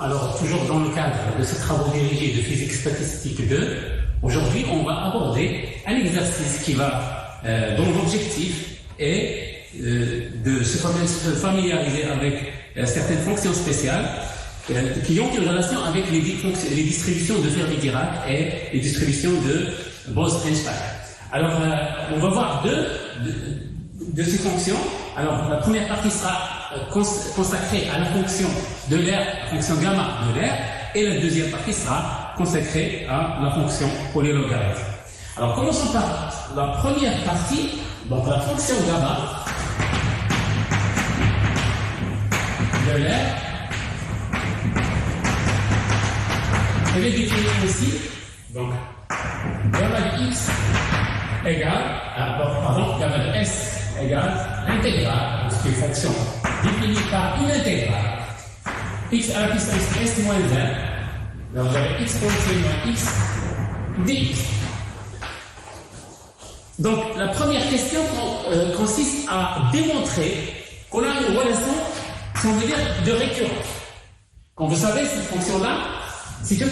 Alors, toujours dans le cadre de ces travaux dirigés de physique statistique 2, aujourd'hui, on va aborder un exercice qui va, dont l'objectif est de se familiariser avec certaines fonctions spéciales qui ont une relation avec les distributions de Fermi-Dirac et les distributions de Bose-Einstein. Alors, on va voir deux de ces fonctions. Alors, la première partie sera consacrée à la fonction de l'air, la fonction gamma de l'air, et la deuxième partie sera consacrée à la fonction pour les logarithmes. Alors, commençons par la première partie, donc la fonction gamma de l'air. Elle est définie ici, donc gamma de x égale, gamma de s égale l'intégrale, parce qu'une fonction définie par une intégrale, x à la puissance s moins 1, donc vous avez exponentielle moins x dx. Donc la première question consiste à démontrer qu'on a une relation, si on veut dire, de récurrence. Comme vous savez, cette fonction-là, si donc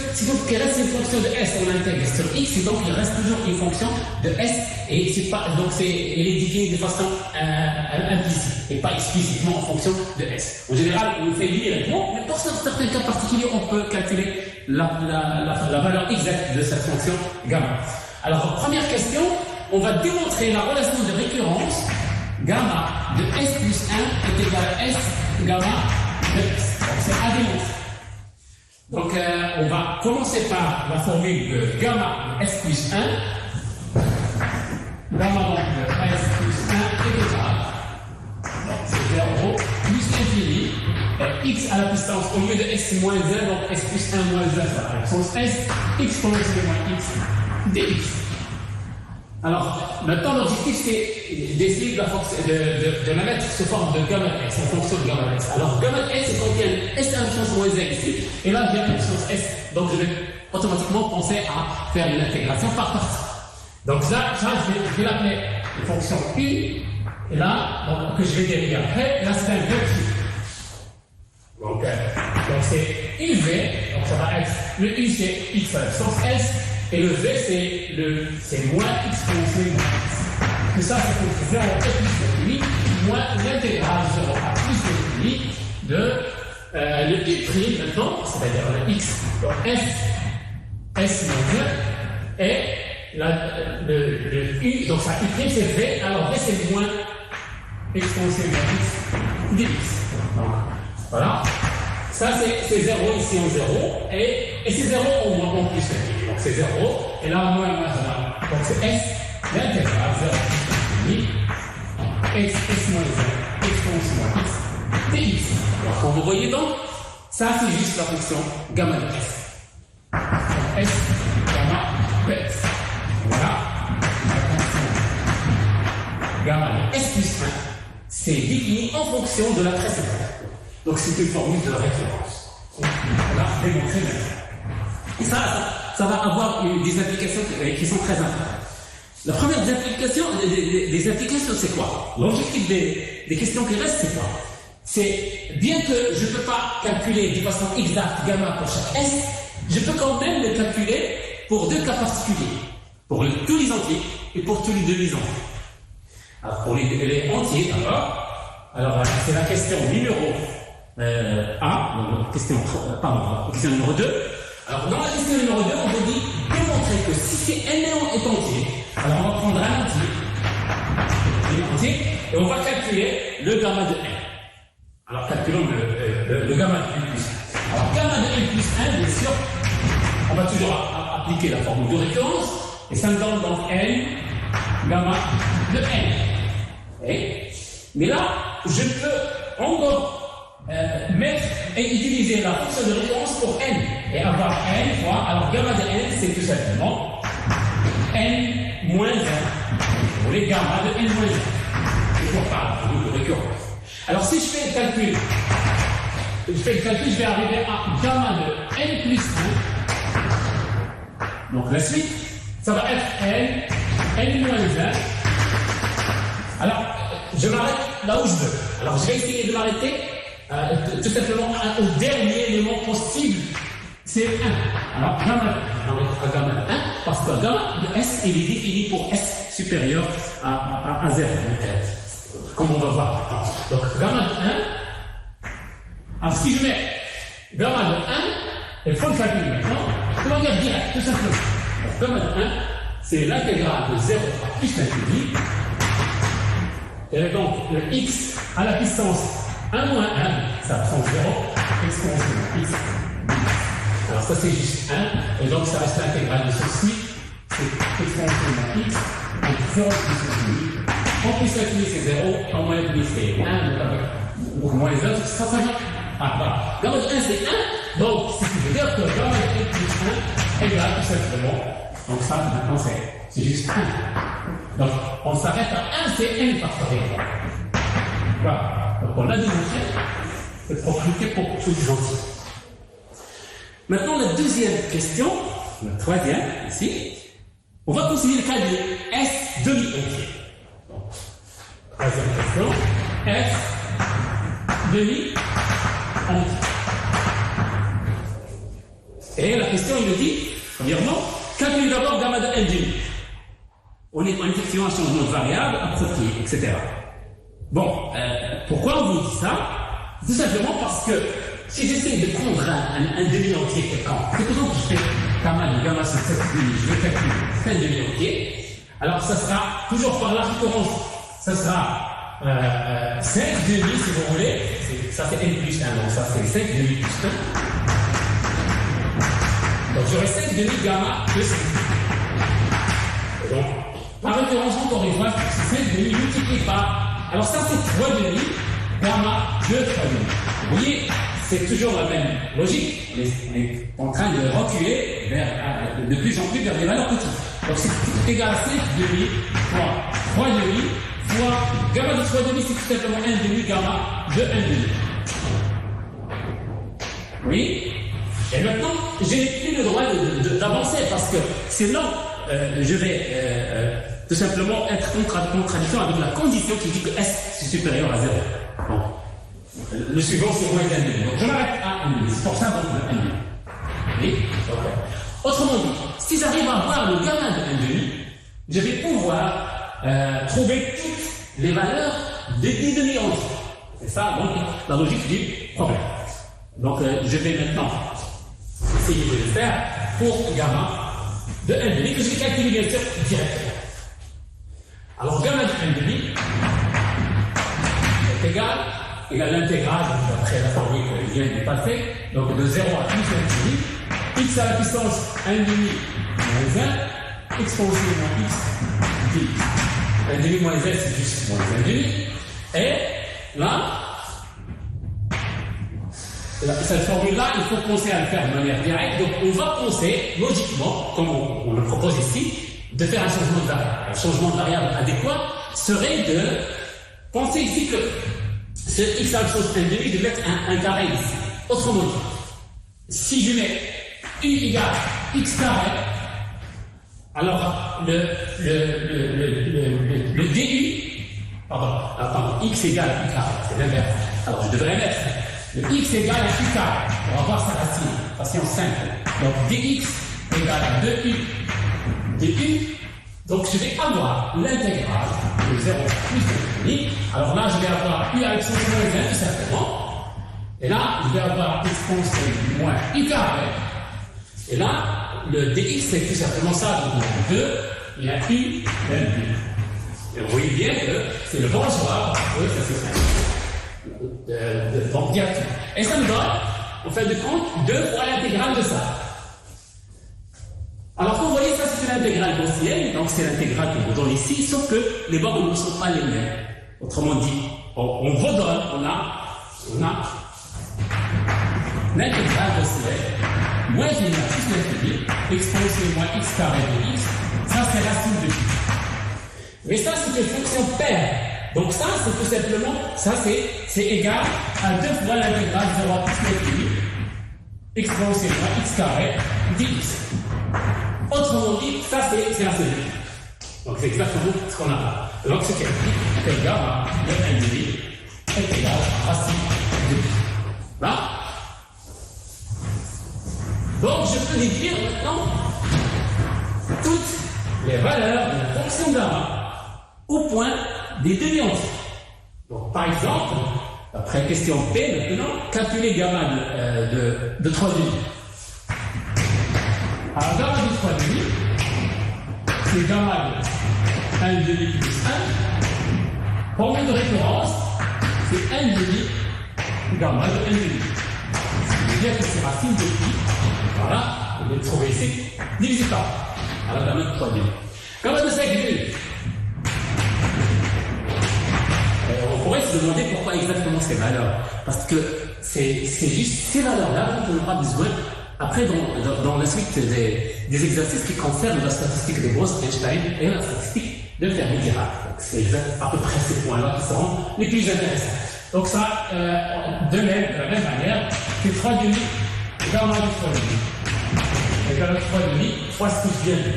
il reste une fonction de s, on l'intègre sur x, et donc il reste toujours une fonction de s, et c'est pas, donc elle est définie de façon implicite, et pas explicitement en fonction de s. En général, on le fait directement, mais pour certains cas particuliers, on peut calculer la valeur exacte de cette fonction gamma. Alors, première question, on va démontrer la relation de récurrence gamma de s plus 1 est égal à s gamma de s. Donc c'est à démontrer. Donc on va commencer par la formule de gamma de s plus 1. Gamma donc de s plus 1 est égal, donc c'est 0, plus l'infini, x à la puissance au lieu de s moins 1, donc s plus 1 moins 1, ça va la puissance s, exponentielle moins x dx. Alors, maintenant, l'objectif, c'est d'essayer de la mettre sous forme de gamma s, en fonction de gamma s. Alors, gamma s, c'est quand il y a s à la puissance moins 1 ici, et là, j'ai la puissance s, donc je vais automatiquement penser à faire une intégration par partie. Donc là, je vais l'appeler une fonction u, et là, donc, que je vais dériver après, là, c'est un vecteur. Donc c'est uv, donc ça va être, le u, c'est x à la puissance s, et le v, c'est moins exponentielle moins x. Tout ça, c'est pour 0 et plus l'infini, moins l'intégrale 0 à plus l'infini de le u' maintenant, c'est-à-dire le x, donc s moins 1, et le u, donc ça u' c'est v, alors v c'est moins exponentielle moins x dx. Donc voilà. Ça, c'est 0 ici en 0, et c'est 0 en moins en plus l'infini. Donc c'est 0, et là, moins, moins, donc c'est s, l'intégrale, 0 plus l'infini, s moins 1, exponentielle moins x, dx. Alors, quand vous voyez donc, ça, c'est juste la fonction gamma de s. Donc, s, gamma de s. Voilà. La fonction gamma de s plus 1, c'est défini en fonction de la précédente. Donc c'est une formule de référence. On va démontrer maintenant. Et ça va avoir des applications qui sont très importantes. La première des applications, c'est quoi? L'objectif des questions qui restent, c'est quoi? C'est, bien que je ne peux pas calculer de façon exacte gamma pour chaque s, je peux quand même le calculer pour deux cas particuliers. Pour tous les entiers et pour tous les demi-entiers. Alors pour les entiers, d'abord, alors c'est la question numéro question numéro 2. Alors, dans la question numéro 2, on vous dit démontrer que si c'est n est entier, alors on va prendre un entier, et on va calculer le gamma de n. Alors, calculons le gamma de n plus 1. Alors, gamma de n plus 1, bien sûr, on va toujours appliquer la formule de référence, et ça me donne donc n, gamma de n. Mais là, je peux encore mettre et utiliser la fonction de référence pour n et avoir n fois, alors gamma de n c'est tout simplement n moins 1 pour les gamma de n moins 1 et pour pas de récurrence. Alors si je fais le calcul, je vais arriver à gamma de n plus 1. Donc la suite, ça va être n moins 1. Alors je m'arrête là où je veux. Alors je vais essayer de m'arrêter tout simplement au dernier élément possible, c'est 1. Alors, gamma, on va gamma 1, parce que gamma de S, il est défini pour S supérieur à 0. Comme on va voir. Donc, gamma de 1, alors si je mets gamma de 1, il faut le calculer maintenant, on va dire direct, tout simplement. Donc, gamma de 1, c'est l'intégrale de 0 à plus l'infini. Et donc, le x à la puissance 1 moins 1, ça prend 0, exponentielle x. Alors ça c'est juste 1, et donc ça reste l'intégrale de ceci, c'est exponentielle x, donc 0 plus l'infini. En plus l'infini c'est 0, en moins l'infini c'est 1, donc moins les autres, ça va. Ah voilà, gamma de 1 c'est 1, donc ce qui veut dire que gamma de 1 plus 1 égale tout simplement, donc ça maintenant c'est juste 1. Donc, on s'arrête à 1, c'est n factoriel. Voilà. Donc, on a démontré cette propriété pour tous les entiers. Maintenant, la deuxième question, la troisième, ici, on va considérer le cas de S demi-entier. Donc, troisième question, S demi-entier. Et la question, il nous dit, premièrement, calculez d'abord gamma de n demi. On est effectivement un changement de variable approprié, etc. Bon, pourquoi on vous dit ça? Tout simplement parce que si j'essaie de prendre un demi-entier quelconque, c'est pour ça que je fais gamma sur 7 demi, je vais calculer c'est un demi-entier, alors ça sera toujours par la récurrence, ça sera 5 demi si vous voulez, ça c'est n plus 1, donc ça c'est 5 demi plus 1. Donc j'aurai 5 demi gamma plus 5. Et donc, par référence, encore une fois, c'est 5 demi multiplié par. Alors, ça, c'est 3 demi, gamma de 3 demi. Vous voyez, c'est toujours la même logique. On est en train de reculer de plus en plus vers des valeurs petites. Donc, c'est égal à 5 demi fois 3 demi fois gamma de 3 demi, c'est tout simplement 1 demi gamma de 1 demi. Oui. Et maintenant, je n'ai plus le droit d'avancer parce que sinon, je vais tout simplement être en contradiction avec la condition qui dit que S est supérieur à 0. Bon. Le suivant, c'est moins 1 demi. Donc je m'arrête à 1 demi. C'est pour ça donc le 1 demi. Oui. Okay. Autrement dit, si j'arrive à avoir le gamma de 1 demi, je vais pouvoir trouver toutes les valeurs des 10 demi-entiers. C'est ça donc la logique du problème. Donc je vais maintenant essayer de le faire pour gamma de 1 demi, que je vais calculer bien sûr directement. Alors, gamma de 1 demi est égal à l'intégrale, après la formule que je viens de passer, donc de 0 à plus l'infini, x à la puissance 1 demi moins 1, exponentielle moins x dx. 1 demi moins 1, c'est juste moins 1 demi. Et là, cette formule-là, il faut penser à le faire de manière directe. Donc, on va penser, logiquement, comme on le propose ici, de faire un changement de variable. Un changement de variable adéquat serait de penser ici que ce x à la puissance 1 demi, de mettre un carré ici. Autrement dit, si je mets u égale x carré, alors le du, pardon, x égale u carré, c'est l'inverse. Alors, je devrais mettre le x égale à u carré. On va voir sa racine, racine simple. Donc dx égale à 2u du. Donc je vais avoir l'intégrale de 0 plus l'infini. Alors là, je vais avoir u à exponentielle moins 1 tout simplement. Et là, je vais avoir exponentielle moins u carré. Et là, le dx c'est tout simplement ça. Donc 2, il y a u, même u. Et vous voyez bien que c'est le bon choix parce que ça c'est simple. Donc directement. Et ça me donne, en fin de compte, 2 fois l'intégrale de ça. Alors vous voyez, ça c'est une intégrale gaussienne, donc c'est l'intégrale qu'on vous donne ici, sauf que les bornes ne sont pas les mêmes. Autrement dit, on redonne, on a l'intégrale gaussienne, moins 1 plus l'infini, exponentielle moins x carré de x, ça c'est racine de x. Mais ça c'est une fonction paire. Donc ça, c'est tout simplement, ça c'est égal à 2 fois l'intégrale 0 à plus l'infini, exponentielle moins x carré dx. Autrement dit, ça c'est la solution. Donc c'est exactement ce qu'on a là. Donc ce qui est dit, c'est gamma de 1 demi est égal à racine de x. les demi-entiers. Donc, par exemple, après question B maintenant, calculer gamma de 3 demi. Alors, gamma de 3 demi, c'est gamma de 1 demi plus 1. Formule de référence, c'est 1 demi gamma de 1 demi. Ça veut dire que c'est racine de pi. Voilà, on va le trouver ici, divisé par. Alors, gamma de 3 demi. Gamma de 5 demi. On pourrait se demander pourquoi exactement ces valeurs. Parce que c'est juste ces valeurs-là dont on aura besoin après dans la suite des exercices qui concernent la statistique de Bose-Einstein et la statistique de Fermi-Dirac. C'est à peu près ces points-là qui seront les plus intéressants. Donc ça, de la même manière, c'est 3 demi gamma de 3 demi. Et gamma de 3 demi, 3 ce que je viens de dire.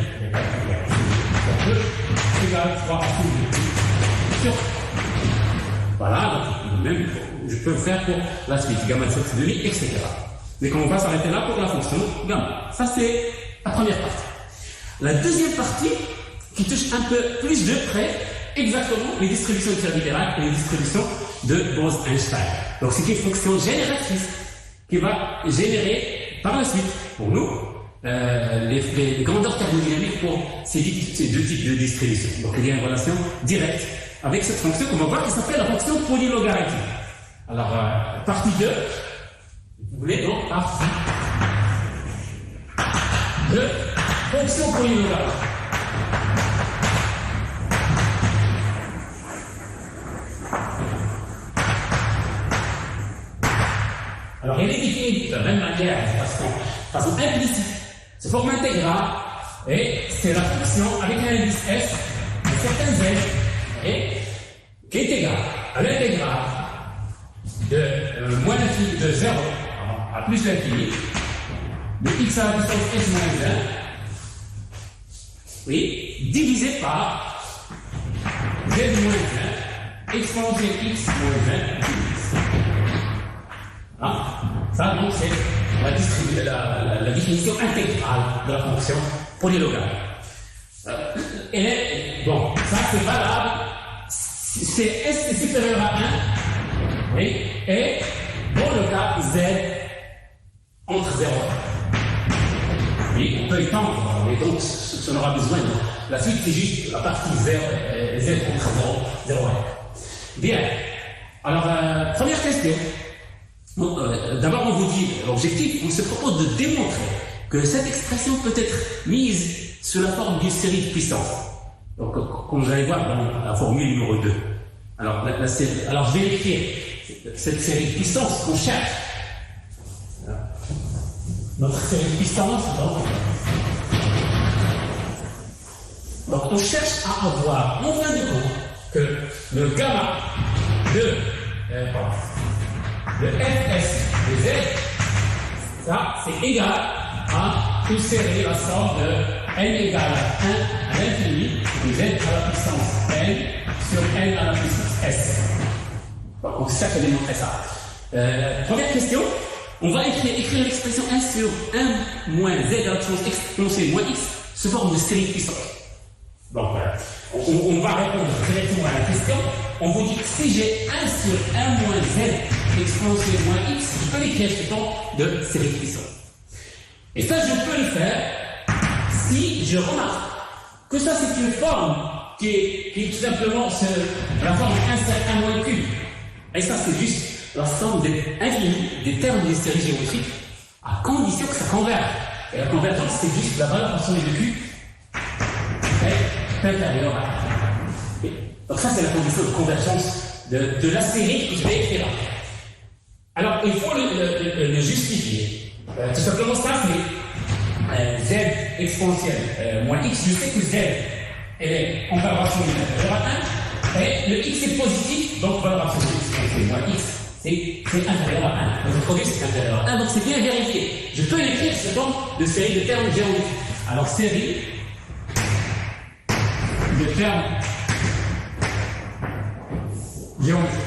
C'est égal à 3 sur. Voilà, même je peux le faire pour la suite, gamma de 7 demi, etc. Mais on va s'arrêter là pour la fonction gamma. Ça, c'est la première partie. La deuxième partie, qui touche un peu plus de près, exactement les distributions de Fermi-Dirac et les distributions de Bose-Einstein. Donc, c'est une fonction génératrice qui va générer par la suite, pour nous, les grandeurs thermodynamiques pour ces deux types de distributions. Donc, il y a une relation directe avec cette fonction qu'on va voir qui s'appelle la fonction polylogarithmique. Alors, partie 2, vous voulez donc partie de fonction polylogarithmique. Alors, elle est définie de la même manière, de façon implicite, sous forme intégrale, et c'est la fonction avec un indice S de certaines z, et qui est égal à l'intégrale de moins l'infini de 0 à plus l'infini de x à la puissance s moins 1, oui, divisé par z moins 1 exponentielle x moins 1 hein? Ça donc c'est la définition intégrale de la fonction polylogarithmique. Et bon, ça c'est valable. C'est S est supérieur à 1, oui, et dans le cas Z entre 0 et 1. Oui, on peut étendre, mais donc on aura besoin. Donc, la suite c'est juste la partie Z entre 0 et 1. Bien, alors première question. D'abord on vous dit l'objectif, on se propose de démontrer que cette expression peut être mise sous la forme d'une série de puissances. Donc, comme vous allez voir dans la formule numéro 2. Alors, alors je vais écrire cette série de puissances qu'on cherche. Notre série de puissances, donc on cherche à avoir, en fin de compte, que le gamma de fs de z, ça c'est égal à une série, la somme de n égale à 1 à l'infini de z à la puissance n sur n à la puissance s. Donc on cherche à démontrer ça. Première question, on va écrire l'expression 1 sur 1 moins z à la puissance exponentielle moins x sous forme de série de puissance. Donc voilà, on va répondre directement à la question. On vous dit que si j'ai 1 sur 1 moins z exponentielle moins x, je peux l'écrire sous forme de série de puissance. Et ça, je peux le faire si je remarque que ça, c'est une forme qui est tout simplement la forme 1 sur 1 moins q. Et ça, c'est juste la somme infinie des termes des séries géométriques à condition que ça converge. Et la convergence, c'est juste la valeur absolue de q est inférieure à 1. Donc ça, c'est la condition de convergence de la série que je vais écrire. Alors, il faut le justifier. Tout simplement, ça, c'est z exponentielle moins x. Je sais que z est en valeur absolue inférieure à 1. Et le x est positif, donc valeur absolue exponentielle moins x, c'est inférieur à 1. Le produit, c'est inférieur à 1, donc c'est bien vérifié. Je peux l'écrire sous forme de série de termes géométriques. Alors, série de termes géométriques.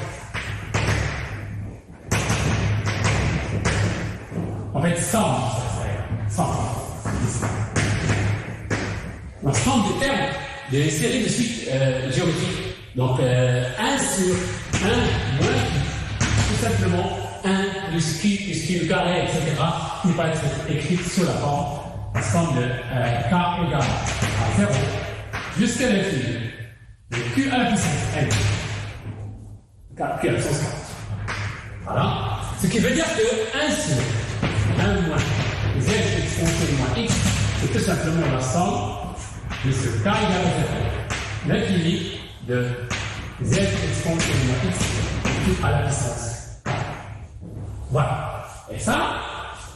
En fait, somme de termes de séries de suites géométriques Donc 1 sur 1 moins tout simplement 1 plus Q plus Q carré, etc. qui va être écrit sur la forme somme de K égale à 0 jusqu'à l'infini de Q à la puissance N. Q à la puissance 4. Voilà. Ce qui veut dire que 1 sur 1 moins Z exponentielle moins X, c'est tout simplement la somme de ce K égale à 0. L'infini de Z exponentielle moins X Q à la puissance 4. Voilà. Et ça,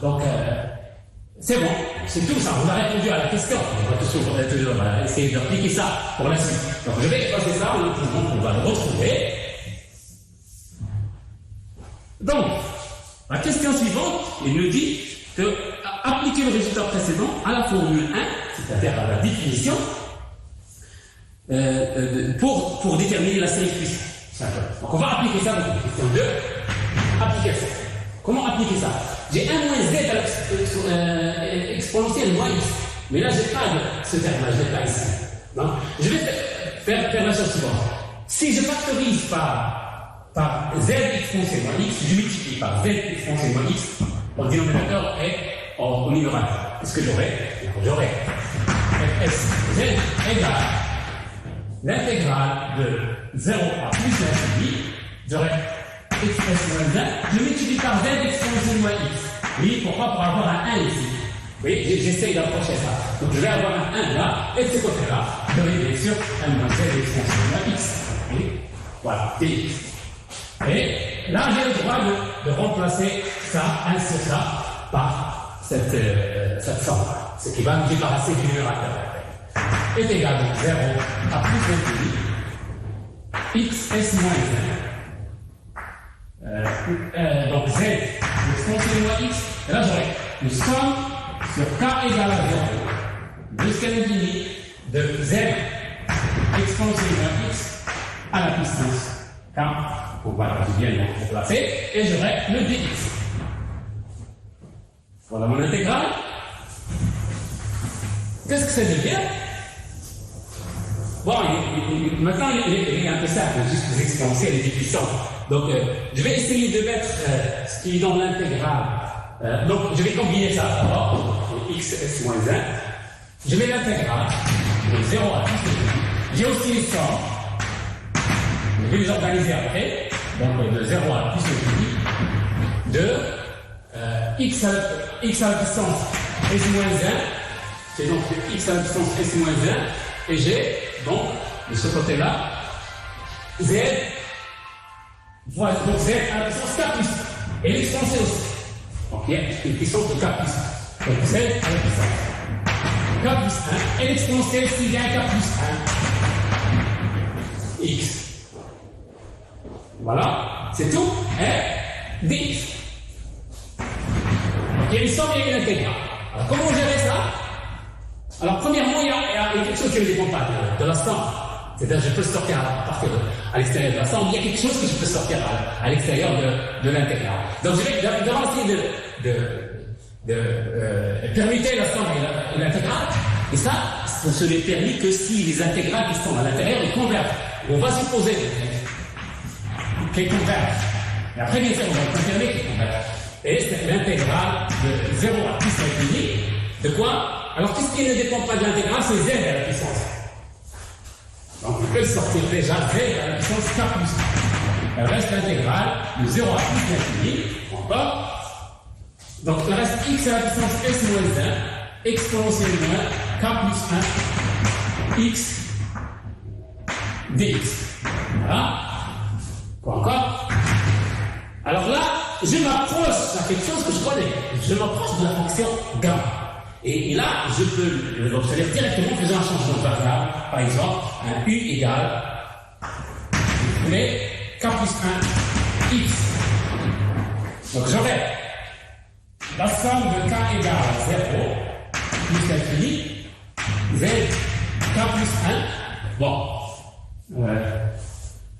donc, c'est bon, c'est tout ça. On a répondu à la question. On va toujours essayer d'appliquer ça pour la suite. Donc, je vais passer ça, on va le retrouver. Donc, la question suivante, il nous dit que appliquer le résultat précédent à la formule 1, c'est-à-dire à la définition, pour déterminer la série puissante. Donc, on va appliquer ça dans la question 2. Application. Comment appliquer ça? J'ai 1 moins Z à exponentielle moins X. Mais là, je n'ai pas ce terme-là, je ne l'ai pas ici. Non? Je vais faire la chose suivante. Si je factorise par Z exponentielle moins X, je multiplie par Z exponentielle moins X, mon dénominateur est au numérateur. Qu'est-ce que j'aurai? J'aurai fz égale l'intégrale de 0 à plus l'infini. J'aurai x moins 1, je multiplie par Z exponentielle moins X. Oui, pourquoi? Pour avoir un 1 ici. Oui, j'essaye d'approcher ça. Donc je vais avoir un 1 là, et de ce côté-là, je vais bien sûr 1 moins Z exponentielle moins X. Oui, voilà, dx. Et là, j'ai le droit de remplacer ça, 1 sur ça, par cette somme. Ce qui va me débarrasser du numérateur. Est égal à 0 à plus l'infini, x s moins 1. Donc z exponentielle moins x, et là j'aurai une somme sur k égale à 0 jusqu'à l'infini de z exponentielle moins x à la puissance k. Voilà, je viens de le remplacer, et j'aurai le dx. Voilà mon intégrale. Qu'est-ce que ça veut dire? Bon, maintenant il est un peu simple, juste les exponentielles et les puissances. Donc, je vais essayer de mettre ce qui est dans l'intégrale. Donc, je vais combiner ça d'abord. X s moins 1. Je mets l'intégrale de 0 à plus l'infini. J'ai aussi les sommes. Je vais les organiser après. Donc, de 0 à plus l'infini. De x à la puissance s moins 1. C'est donc x à la puissance s moins 1. Et j'ai donc, de ce côté-là, z. Voilà, donc z à la puissance k plus 1. Et l'expansion aussi. Donc il y a une puissance de k plus 1. Donc z à la puissance k plus 1. Et l'exponentielle s'il y a k plus 1. X. Voilà, c'est tout. Et dx. Donc il y a une somme et une intégrale. Alors comment gérer ça? Alors premièrement, il y a quelque chose qui ne dépend pas de la somme. C'est-à-dire, je peux sortir à l'extérieur de la somme, il y a quelque chose que je peux sortir à l'extérieur de l'intégrale. Donc, je vais d'abord essayer de permuter la somme et l'intégrale. Et ça ne l'est permis que si les intégrales qui sont à l'intérieur, ils convergent. On va supposer qu'ils convergent. Et après, bien sûr, on va confirmer qu'ils convergent. Et c'est l'intégrale de 0 à plus l'infini. De quoi? Alors, tout ce qui ne dépend pas de l'intégrale, c'est z à la puissance. Donc, on peut sortir déjà z à la puissance k plus 1. Le reste intégrale de 0 à plus l'infini. Encore. Donc, le reste x à la puissance s moins 1, exponentielle moins k plus 1, x dx. Voilà. Quoi encore? Alors là, je m'approche à quelque chose que je connais. Je m'approche de la fonction gamma. Et là, je peux l'obtenir directement en faisant un changement de variable. Par exemple, un u égale, vous voulez, k plus 1 x. Donc j'aurai la somme de k égale à 0 plus l'infini, z k plus 1. Bon,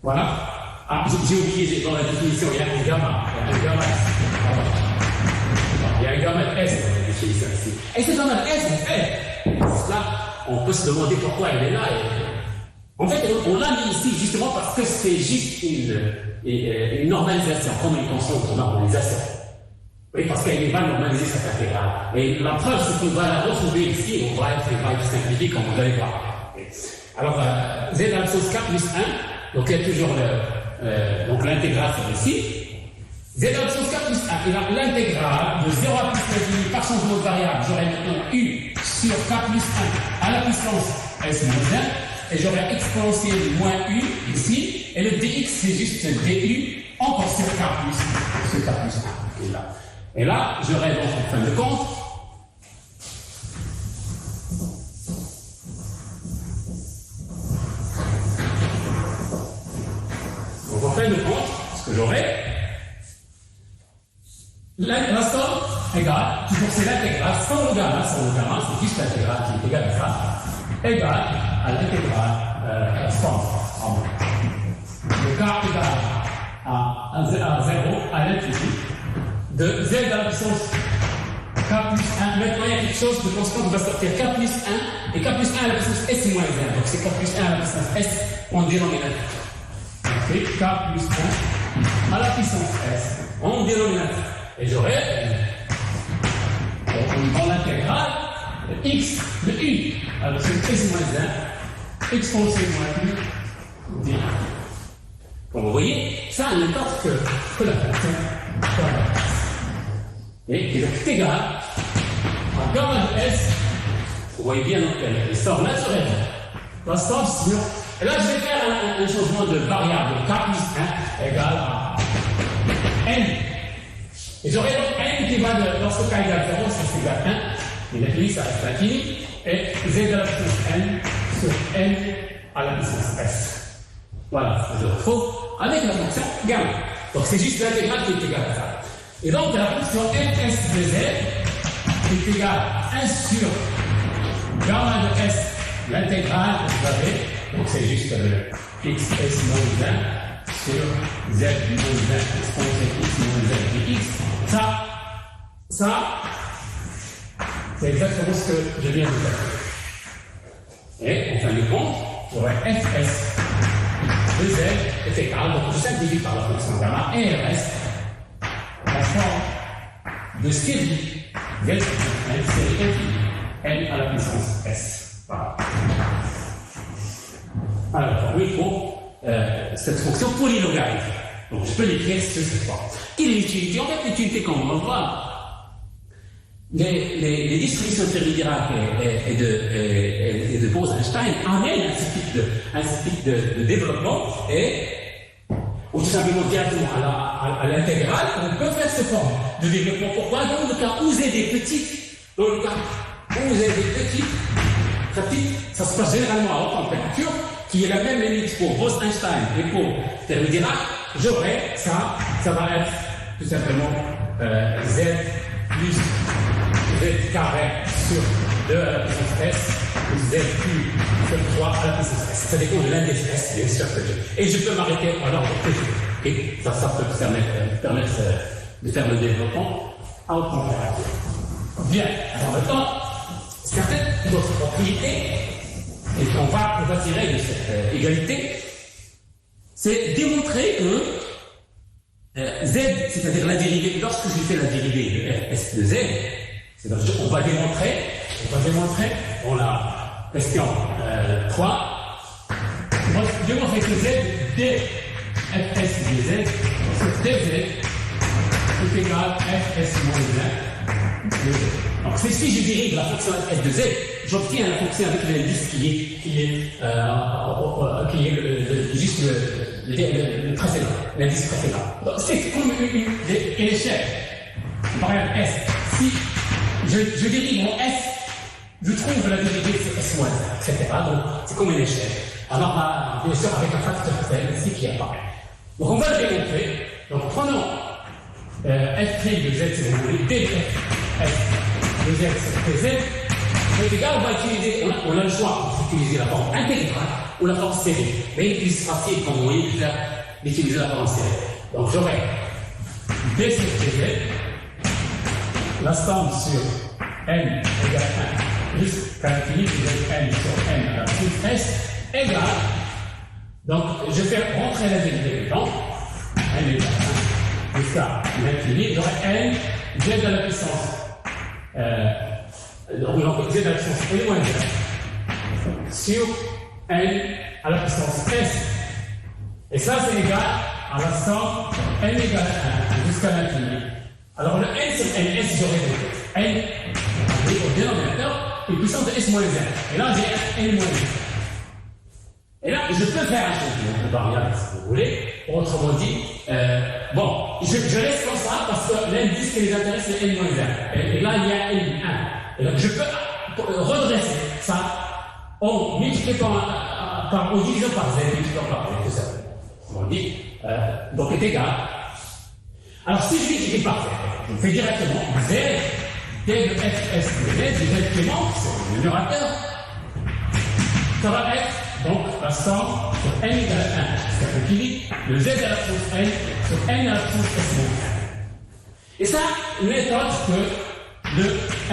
voilà. Ah, j'ai oublié, dans la définition, il y a un gamma. Il y a un gamma S dans la définition ici. Et c'est gamma S, en fait. Là, on peut se demander pourquoi elle est là. En fait, on l'a mis ici justement parce que c'est juste une normalisation, comme une constante de normalisation. Oui, parce qu'elle va normaliser cette intégrale. Et la preuve, c'est qu'on va la retrouver ici, on va être simplifié comme vous allez voir. Alors, z à la puissance k plus 1, donc il y a toujours donc l'intégrale c'est ici. Z à la puissance k plus 1, et là, l'intégrale de 0 à plus l'infini par changement de variable, j'aurai maintenant u sur k plus 1 à la puissance s moins 1, et j'aurai exponentiel moins u ici, et le dx c'est juste du encore sur k plus 1. Et là, j'aurai donc en fin de compte donc en fin de compte, ce que j'aurai, la somme égale, toujours c'est l'intégrale sans le gamma, c'est juste l'intégrale qui est égale à ça, égale à l'intégrale somme en bas. Le k égale à 0 à l'infini de z à la puissance k plus 1. Maintenant, il y a quelque chose de constant qui va sortir k plus 1 et k plus 1 à la puissance s moins 1. Donc, c'est k plus 1 à la puissance s en dénominateur. Et k plus 1 à la puissance s en dénominateur. Et j'aurai dans l'intégrale x de u à la puissance s moins 1 exponentielle moins u d. Comme vous voyez, ça n'importe que la fonction et qui est égal à gamma de s, vous voyez bien donc elle sort naturellement. La somme sur, et là je vais faire un changement de variable, k plus 1 égale à n. Et j'aurai donc n qui va de, lorsque k égale 0, ça c'est égal à 1, et l'infini ça reste infini, et z à la puissance n sur n à la puissance s. Voilà ce que je retrouve avec la fonction gamma. Donc c'est juste l'intégrale qui est égale à ça. Et donc la fonction fs de z est égale à 1 sur gamma de s, l'intégrale que vous avez, donc c'est juste le xs moins 1 sur z moins 1 exponentielle x moins z dx. Ça, c'est exactement ce que je viens de faire. Et en fin de compte, j'aurai fs de z est égal, donc je simplifie par la fonction gamma, et il reste la forme de série z, série infini, n à la puissance s. Voilà. Alors, il faut cette fonction polylogarithme. Donc, je peux l'écrire sur cette forme. Quelle est l'utilité? En fait, l'utilité, comme on va voir, les distributions de Fermi-Dirac et de Bose-Einstein amènent un type de développement ou tout simplement directement à l'intégrale, on peut faire ce forme de développement. Pourquoi? Dans le cas où z est petite, très petite, ça se passe généralement à haute température, qui est la même limite pour Bose-Einstein et pour Fermi-Dirac, j'aurai ça va être tout simplement z plus z carré sur 2 à la puissance s plus z cube sur 3 à la puissance s. Ça dépend de l'index s, bien sûr que j'ai. Et je peux m'arrêter à l'ordre que j'ai. Et ça peut permettre de faire le développement à haute température. Bien, alors maintenant, certaines autres propriétés, et qu'on va tirer de cette égalité, c'est démontrer que z, c'est-à-dire la dérivée, lorsque je fais la dérivée de fs de z, on va démontrer dans la question 3, démontrer que z dfs de z sur dz est égal à fs moins 1 de z. Donc si je dérive la fonction f de z, j'obtiens la fonction avec l'indice qui est juste le précédent, l'indice précédent. Donc c'est comme une échelle. Par exemple, s. Si je dérive mon s, je trouve la dérivée de s moins 1, etc. Donc c'est comme une échelle. Alors, bien sûr, avec un facteur ici qui apparaît. Donc on va le démontrer. Donc prenons f' de z, c'est le df f de z sur tz. Mais les gars, on a le choix d'utiliser la forme intégrale ou la forme série. Mais il est plus facile, comme vous voyez, d'utiliser la forme série. Donc j'aurai d sur tz, la somme sur n égale 1 plus k infini plus n sur n à la puissance s égale Donc, je fais rentrer la dérivée dedans, n égale 1 jusqu'à l'infini, j'aurai n, z à la puissance, donc z à la puissance n moins 1 sur n à la puissance s. Et ça, c'est égal à la somme n égale 1 jusqu'à l'infini. Alors, le n sur ns, j'aurai n au dénominateur, une puissance de s moins 1. Et là, j'ai n moins 1. Et là, je peux faire un changement de variable si vous voulez. Autrement dit, bon, je laisse comme ça parce que l'indice qui les intéresse, c'est n-1. Et là, il y a n1. Et donc, je peux redresser ça en multipliant en divisant par z, multipliant par z, tout simplement. On dit, donc, est égal. Alors, si je multiplie par z, je fais directement z, d de fs de z, z qui manque, c'est le numérateur, ça va être donc la somme sur n égale 1 jusqu'à l'infini, le z à la puissance n sur n à la puissance s moins 1. Et ça n'est autre que le f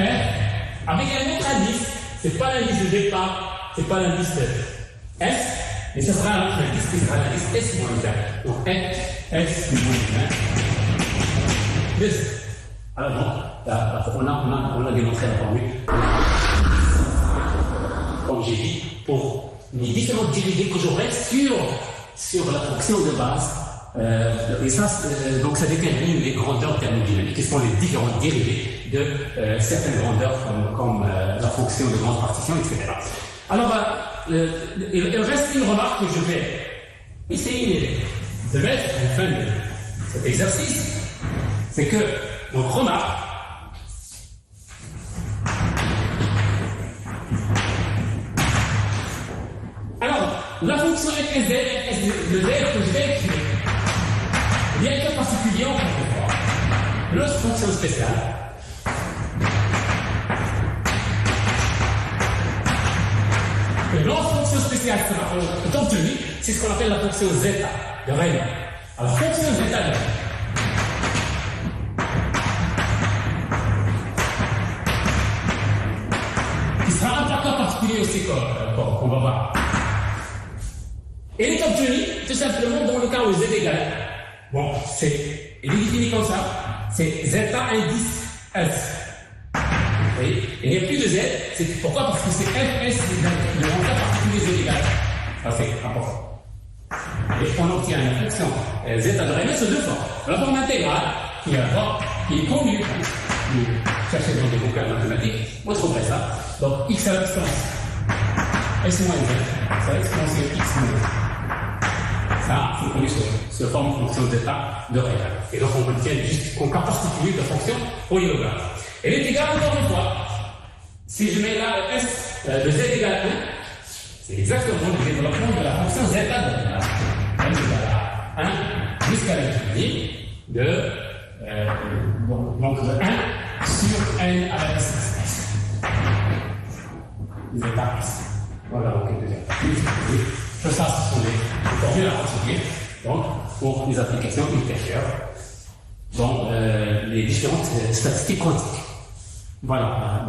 avec un autre indice. C'est pas l'indice de départ, c'est pas l'indice s, mais ce sera un autre indice qui sera l'indice s moins 1. Donc f s moins 1. Alors bon, on a démontré la formule. Comme j'ai dit, pour les différentes dérivées que j'aurai sur la fonction de base, et ça, donc ça détermine les grandeurs thermodynamiques, qui sont les différentes dérivées de certaines grandeurs comme la fonction de grande partition, etc. Alors, il reste une remarque que je vais essayer de mettre en fin de cet exercice, c'est que, donc remarque, la fonction fs de z que je vais écrire, il y a un cas particulier encore une fois. L'autre fonction spéciale, l'autre fonction spéciale qui sera obtenue, c'est ce qu'on appelle la fonction zeta de Rayleigh. Alors, fonction zeta de Rayleigh. Qui sera un cas particulier aussi qu'on va voir. Elle est obtenue tout simplement dans le cas où z égale. Bon, il est défini comme ça. C'est zeta indice s. Et il n'y a plus de z. C'est pourquoi? Parce que c'est fs de un cas particulier z égale. Ça, c'est important. Et on obtient la fonction zeta de Rayleigh sous deux formes. La forme intégrale, qui est connue. Vous cherchez dans des bouquins mathématiques, vous trouverez ça. Donc, x à la puissance s moins z, ça va exponentiel x moins z. Ça, c'est connu sous forme de fonction zeta de Rayleigh. Et donc, on obtient juste un cas particulier de fonction polynomiale. Elle est égale encore une fois. Si je mets là s de z égale 1, c'est exactement le développement de la fonction zeta de Rayleigh. n égale à 1 jusqu'à l'infini de donc de 1 sur n à la puissance s. Zeta s. Voilà, ok, deuxième. Tout ça, ce sont des formules à retrouver, donc, pour les applications ultérieures dans les différentes statistiques quantiques. Voilà.